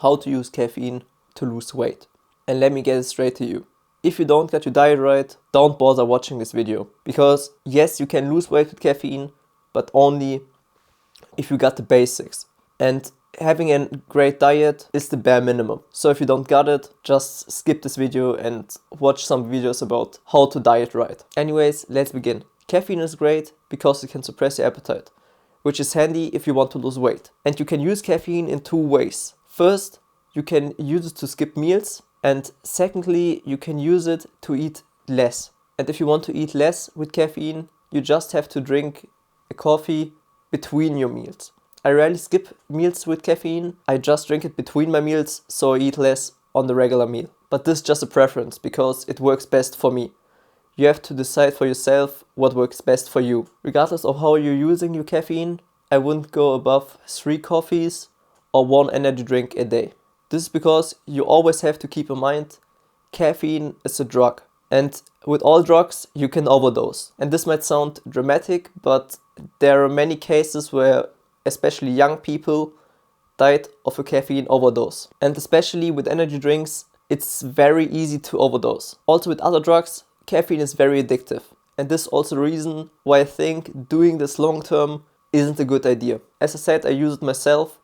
how to use caffeine to lose weight. And let me get it straight to you. If you don't get your diet right, don't bother watching this video. Because yes, you can lose weight with caffeine, but only if you got the basics. And having a great diet is the bare minimum. So if you don't got it, just skip this video and watch some videos about how to diet right. Anyways, let's begin. Caffeine is great because it can suppress your appetite, which is handy if you want to lose weight. And you can use caffeine in two ways. First, you can use it to skip meals. And secondly, you can use it to eat less. And if you want to eat less with caffeine, you just have to drink a coffee between your meals. I rarely skip meals with caffeine. I just drink it between my meals, so I eat less on the regular meal. But this is just a preference because it works best for me. You have to decide for yourself what works best for you. Regardless of how you're using your caffeine, I wouldn't go above 3 coffees or 1 energy drink a day. This is because you always have to keep in mind, caffeine is a drug. And with all drugs, you can overdose. And this might sound dramatic, but there are many cases where especially young people died of a caffeine overdose. And especially with energy drinks, it's very easy to overdose. Also with other drugs, caffeine is very addictive. And this is also the reason why I think doing this long term isn't a good idea. As I said, I use it myself,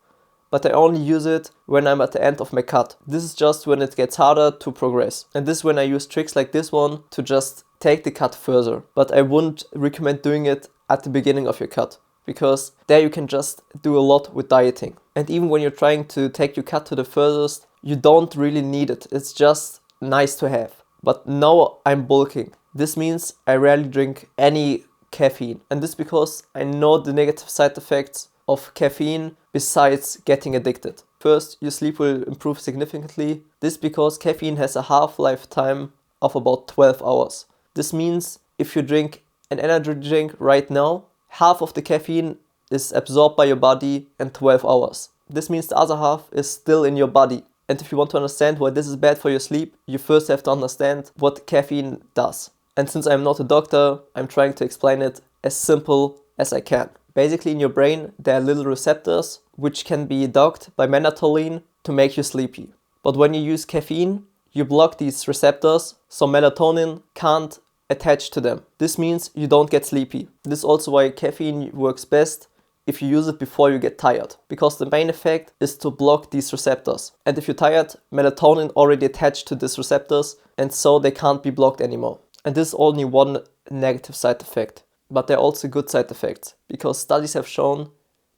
but I only use it when I'm at the end of my cut. This is just when it gets harder to progress. And this is when I use tricks like this one to just take the cut further. But I wouldn't recommend doing it at the beginning of your cut, because there you can just do a lot with dieting. And even when you're trying to take your cut to the furthest, you don't really need it. It's just nice to have. But now I'm bulking. This means I rarely drink any caffeine. And this because I know the negative side effects of caffeine besides getting addicted. First, your sleep will improve significantly. This because caffeine has a half-life time of about 12 hours. This means if you drink an energy drink right now, half of the caffeine is absorbed by your body in 12 hours. This means the other half is still in your body. And if you want to understand why this is bad for your sleep, you first have to understand what caffeine does. And since I'm not a doctor, I'm trying to explain it as simple as I can. Basically in your brain there are little receptors which can be docked by melatonin to make you sleepy. But when you use caffeine, you block these receptors so melatonin can't attach to them. This means you don't get sleepy. This is also why caffeine works best if you use it before you get tired, because the main effect is to block these receptors. And if you're tired, melatonin already attached to these receptors and so they can't be blocked anymore. And this is only one negative side effect. But there are also good side effects, because studies have shown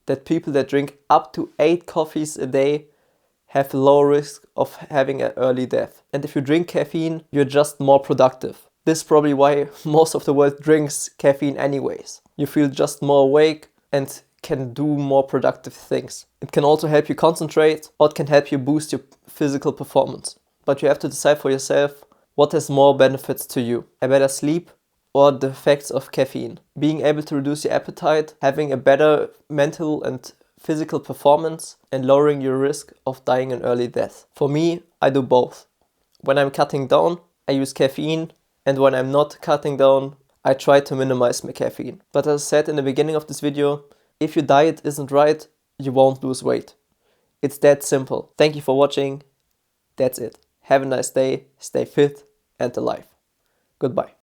that people that drink up to 8 coffees a day have a low risk of having an early death. And if you drink caffeine, you're just more productive. This is probably why most of the world drinks caffeine anyways. You feel just more awake and can do more productive things. It can also help you concentrate, or it can help you boost your physical performance. But you have to decide for yourself what has more benefits to you. A better sleep, or the effects of caffeine. Being able to reduce your appetite, having a better mental and physical performance, and lowering your risk of dying an early death. For me, I do both. When I'm cutting down, I use caffeine, and when I'm not cutting down, I try to minimize my caffeine. But as I said in the beginning of this video, if your diet isn't right, you won't lose weight. It's that simple. Thank you for watching. That's it. Have a nice day, stay fit and alive. Goodbye.